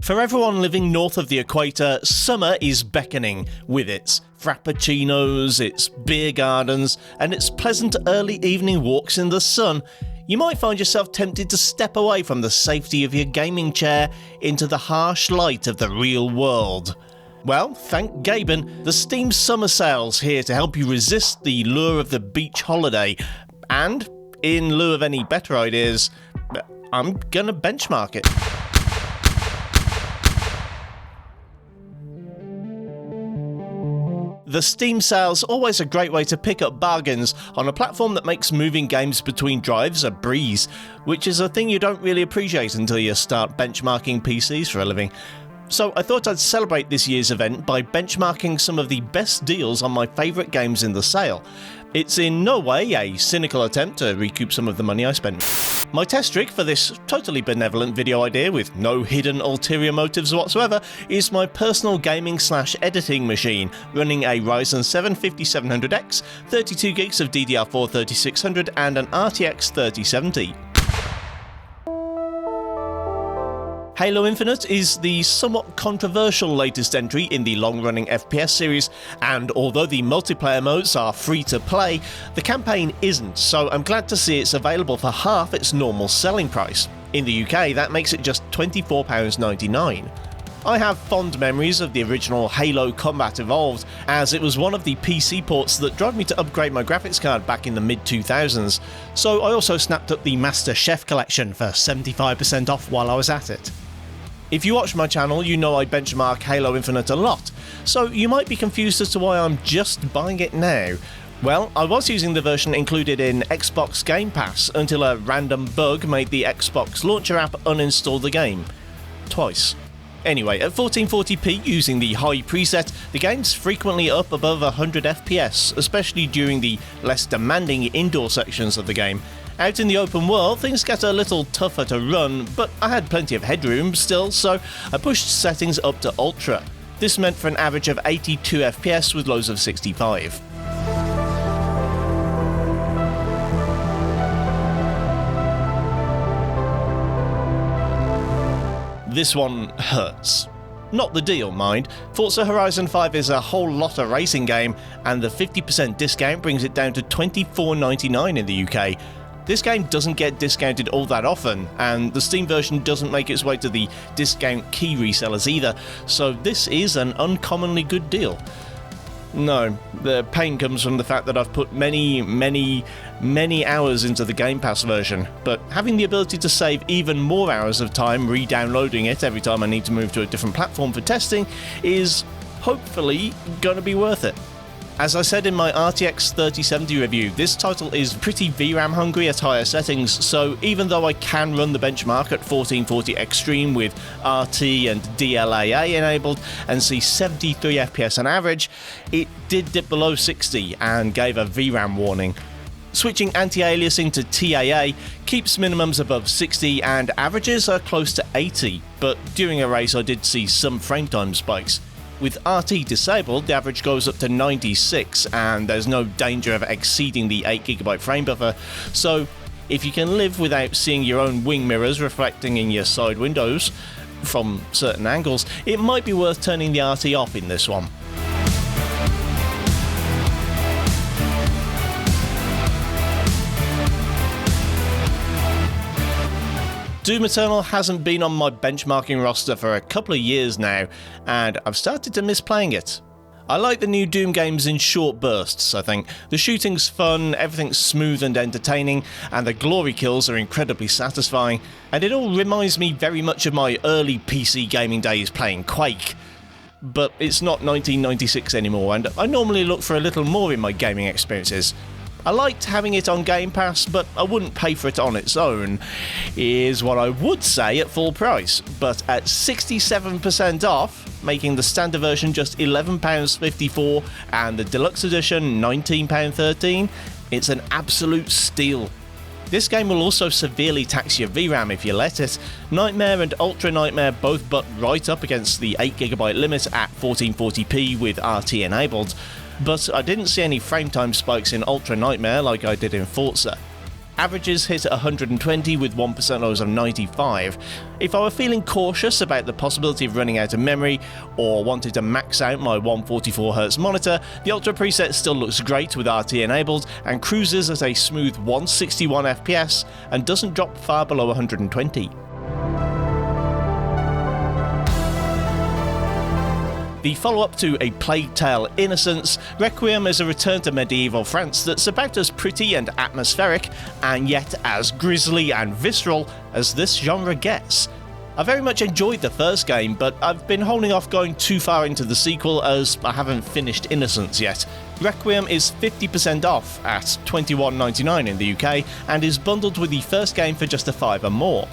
For everyone living north of the equator, summer is beckoning with its frappuccinos, its beer gardens, and its pleasant early evening walks in the sun. You might find yourself tempted to step away from the safety of your gaming chair into the harsh light of the real world. Well, thank Gaben, the Steam summer sale's here to help you resist the lure of the beach holiday. And, in lieu of any better ideas, I'm gonna benchmark it. The Steam sale's always a great way to pick up bargains on a platform that makes moving games between drives a breeze, which is a thing you don't really appreciate until you start benchmarking PCs for a living. So I thought I'd celebrate this year's event by benchmarking some of the best deals on my favourite games in the sale. It's in no way a cynical attempt to recoup some of the money I spent. My test trick for this totally benevolent video idea with no hidden ulterior motives whatsoever is my personal gaming/editing machine running a Ryzen 7 5700X, 32 gigs of DDR4 3600 and an RTX 3070. Halo Infinite is the somewhat controversial latest entry in the long-running FPS series, and although the multiplayer modes are free to play, the campaign isn't, so I'm glad to see it's available for half its normal selling price. In the UK, that makes it just £24.99. I have fond memories of the original Halo Combat Evolved, as it was one of the PC ports that drove me to upgrade my graphics card back in the mid-2000s, so I also snapped up the Master Chef collection for 75% off while I was at it. If you watch my channel, you know I benchmark Halo Infinite a lot, so you might be confused as to why I'm just buying it now. Well, I was using the version included in Xbox Game Pass until a random bug made the Xbox Launcher app uninstall the game. Twice. Anyway, at 1440p using the high preset, the game's frequently up above 100 FPS, especially during the less demanding indoor sections of the game. Out in the open world, things get a little tougher to run, but I had plenty of headroom still, so I pushed settings up to Ultra. This meant for an average of 82 FPS with lows of 65. This one hurts. Not the deal, mind. Forza Horizon 5 is a whole lot of racing game, and the 50% discount brings it down to £24.99 in the UK. This game doesn't get discounted all that often, and the Steam version doesn't make its way to the discount key resellers either, so this is an uncommonly good deal. No, the pain comes from the fact that I've put many hours into the Game Pass version, but having the ability to save even more hours of time re-downloading it every time I need to move to a different platform for testing is hopefully going to be worth it. As I said in my RTX 3070 review, this title is pretty VRAM hungry at higher settings, so even though I can run the benchmark at 1440 Extreme with RT and DLAA enabled and see 73 FPS on average, it did dip below 60 and gave a VRAM warning. Switching anti-aliasing to TAA keeps minimums above 60 and averages are close to 80, but during a race I did see some frame time spikes. With RT disabled, the average goes up to 96 and there's no danger of exceeding the 8GB frame buffer, so if you can live without seeing your own wing mirrors reflecting in your side windows from certain angles, it might be worth turning the RT off in this one. Doom Eternal hasn't been on my benchmarking roster for a couple of years now, and I've started to miss playing it. I like the new Doom games in short bursts, I think. The shooting's fun, everything's smooth and entertaining, and the glory kills are incredibly satisfying, and it all reminds me very much of my early PC gaming days playing Quake. But it's not 1996 anymore, and I normally look for a little more in my gaming experiences. I liked having it on Game Pass, but I wouldn't pay for it on its own, is what I would say at full price, but at 67% off, making the standard version just £11.54 and the deluxe edition £19.13, it's an absolute steal. This game will also severely tax your VRAM if you let it. Nightmare and Ultra Nightmare both butt right up against the 8GB limit at 1440p with RT enabled, but I didn't see any frame time spikes in Ultra Nightmare like I did in Forza. Averages hit 120 with 1% lows of 95. If I were feeling cautious about the possibility of running out of memory or wanted to max out my 144Hz monitor, the Ultra preset still looks great with RT enabled and cruises at a smooth 161 FPS and doesn't drop far below 120. The follow-up to A Plague Tale: Innocence, Requiem is a return to medieval France that's about as pretty and atmospheric, and yet as grisly and visceral as this genre gets. I very much enjoyed the first game, but I've been holding off going too far into the sequel as I haven't finished Innocence yet. Requiem is 50% off at $21.99 in the UK, and is bundled with the first game for just $5 or more.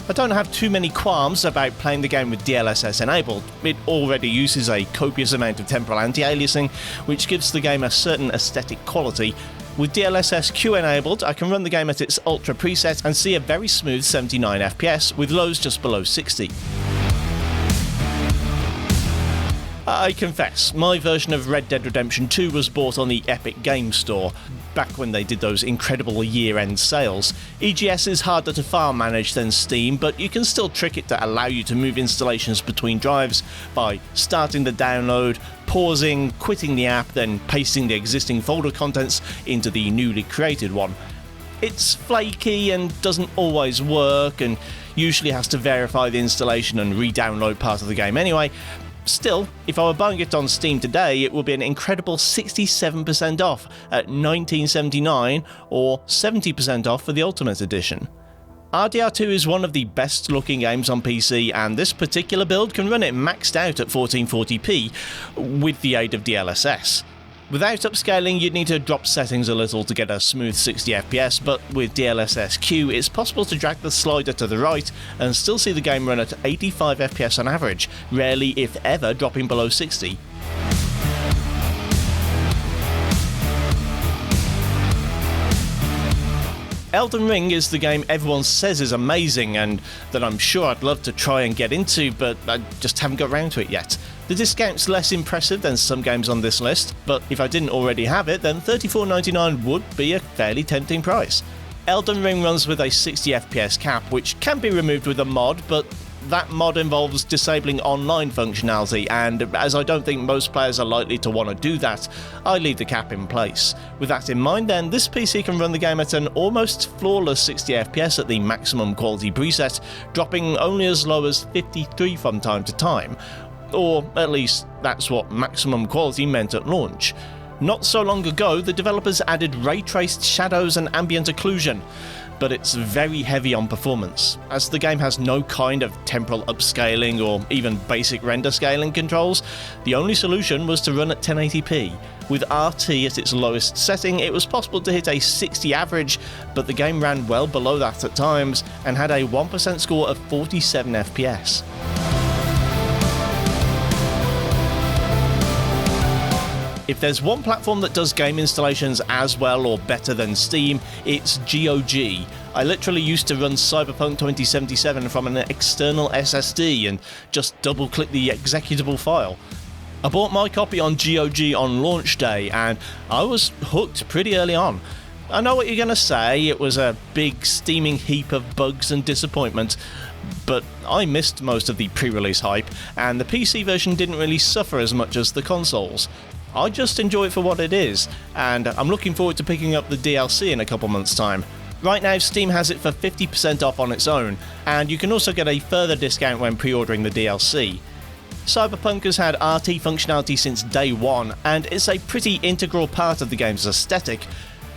I don't have too many qualms about playing the game with DLSS enabled. It already uses a copious amount of temporal anti-aliasing, which gives the game a certain aesthetic quality. With DLSS Q enabled, I can run the game at its Ultra preset and see a very smooth 79 FPS with lows just below 60. I confess, my version of Red Dead Redemption 2 was bought on the Epic Games Store, back when they did those incredible year-end sales. EGS is harder to file manage than Steam, but you can still trick it to allow you to move installations between drives by starting the download, pausing, quitting the app, then pasting the existing folder contents into the newly created one. It's flaky and doesn't always work, and usually has to verify the installation and re-download part of the game anyway. Still, if I were buying it on Steam today, it would be an incredible 67% off at $19.79 or 70% off for the Ultimate Edition. RDR2 is one of the best looking games on PC, and this particular build can run it maxed out at 1440p with the aid of DLSS. Without upscaling, you'd need to drop settings a little to get a smooth 60 FPS, but with DLSS Q, it's possible to drag the slider to the right and still see the game run at 85 FPS on average, rarely if ever dropping below 60. Elden Ring is the game everyone says is amazing and that I'm sure I'd love to try and get into, but I just haven't got around to it yet. The discount's less impressive than some games on this list, but if I didn't already have it, then $34.99 would be a fairly tempting price. Elden Ring runs with a 60 FPS cap, which can be removed with a mod, but that mod involves disabling online functionality, and as I don't think most players are likely to want to do that, I leave the cap in place. With that in mind then, this PC can run the game at an almost flawless 60 FPS at the maximum quality preset, dropping only as low as 53 from time to time. Or at least that's what maximum quality meant at launch. Not so long ago, the developers added ray-traced shadows and ambient occlusion, but it's very heavy on performance, as the game has no kind of temporal upscaling or even basic render scaling controls. The only solution was to run at 1080p. With RT at its lowest setting, it was possible to hit a 60 average, but the game ran well below that at times and had a 1% score of 47 FPS. If there's one platform that does game installations as well or better than Steam, it's GOG. I literally used to run Cyberpunk 2077 from an external SSD and just double-click the executable file. I bought my copy on GOG on launch day and I was hooked pretty early on. I know what you're going to say, it was a big steaming heap of bugs and disappointment, but I missed most of the pre-release hype, and the PC version didn't really suffer as much as the consoles. I just enjoy it for what it is, and I'm looking forward to picking up the DLC in a couple months' time. Right now, Steam has it for 50% off on its own, and you can also get a further discount when pre-ordering the DLC. Cyberpunk has had RT functionality since day one, and it's a pretty integral part of the game's aesthetic,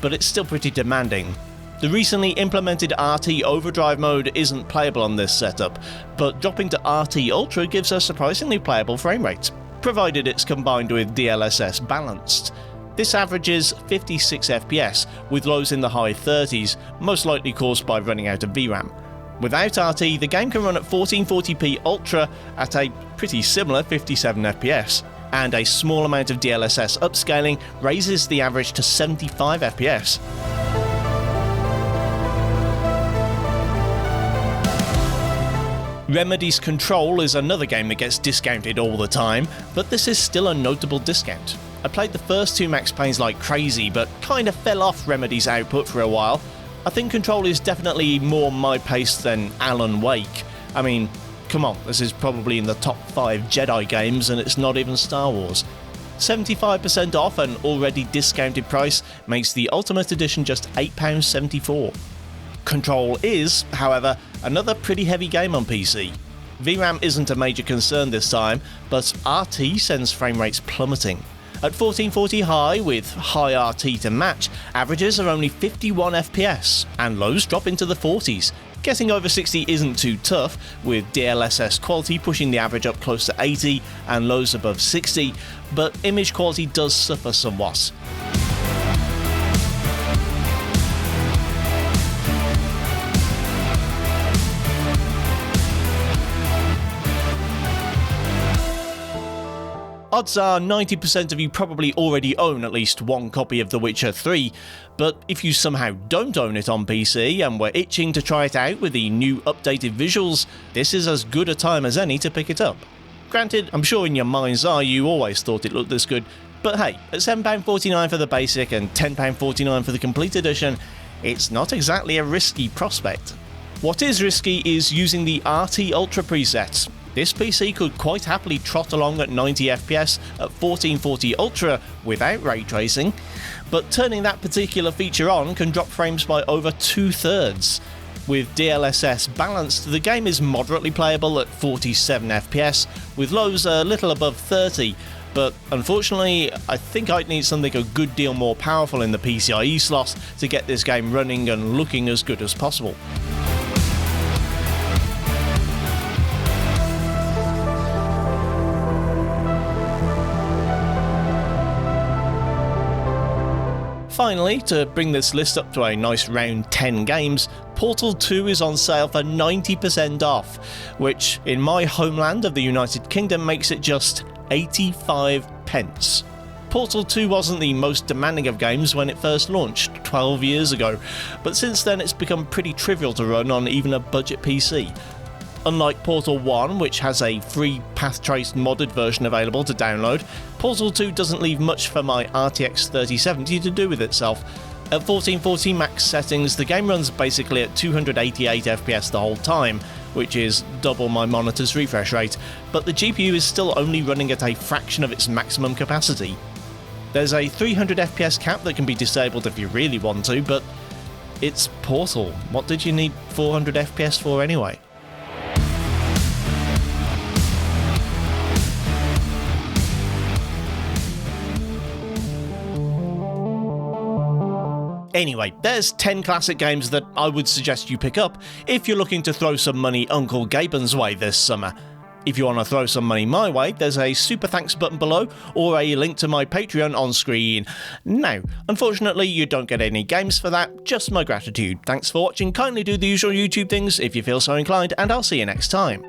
but it's still pretty demanding. The recently implemented RT Overdrive mode isn't playable on this setup, but dropping to RT Ultra gives a surprisingly playable frame rate, provided it's combined with DLSS balanced. This averages 56 FPS, with lows in the high 30s, most likely caused by running out of VRAM. Without RT, the game can run at 1440p Ultra at a pretty similar 57 FPS, and a small amount of DLSS upscaling raises the average to 75 FPS. Remedy's Control is another game that gets discounted all the time, but this is still a notable discount. I played the first two Max Paynes like crazy, but kinda fell off Remedy's output for a while. I think Control is definitely more my pace than Alan Wake. I mean, come on, this is probably in the top 5 Jedi games and it's not even Star Wars. 75% off an already discounted price makes the Ultimate Edition just £8.74. Control is, however, another pretty heavy game on PC. VRAM isn't a major concern this time, but RT sends frame rates plummeting. At 1440 high, with high RT to match, averages are only 51 FPS, and lows drop into the 40s. Getting over 60 isn't too tough, with DLSS quality pushing the average up close to 80 and lows above 60, but image quality does suffer somewhat. Odds are 90% of you probably already own at least one copy of The Witcher 3, but if you somehow don't own it on PC and were itching to try it out with the new updated visuals, this is as good a time as any to pick it up. Granted, I'm sure in your mind's eye you always thought it looked this good, but hey, at £7.49 for the basic and £10.49 for the complete edition, it's not exactly a risky prospect. What is risky is using the RT Ultra preset. This PC could quite happily trot along at 90 FPS at 1440 Ultra without ray tracing, but turning that particular feature on can drop frames by over 2/3. With DLSS balanced, the game is moderately playable at 47 FPS, with lows a little above 30, but unfortunately I think I'd need something a good deal more powerful in the PCIe slot to get this game running and looking as good as possible. Finally, to bring this list up to a nice round 10 games, Portal 2 is on sale for 90% off, which in my homeland of the United Kingdom makes it just 85 pence. Portal 2 wasn't the most demanding of games when it first launched 12 years ago, but since then it's become pretty trivial to run on even a budget PC. Unlike Portal 1, which has a free path-traced modded version available to download, Portal 2 doesn't leave much for my RTX 3070 to do with itself. At 1440 max settings, the game runs basically at 288 FPS the whole time, which is double my monitor's refresh rate, but the GPU is still only running at a fraction of its maximum capacity. There's a 300 FPS cap that can be disabled if you really want to, but it's Portal. What did you need 400 FPS for anyway? Anyway, there's 10 classic games that I would suggest you pick up if you're looking to throw some money Uncle Gaben's way this summer. If you want to throw some money my way, there's a super thanks button below or a link to my Patreon on screen. Now, unfortunately you don't get any games for that, just my gratitude. Thanks for watching, kindly do the usual YouTube things if you feel so inclined, and I'll see you next time.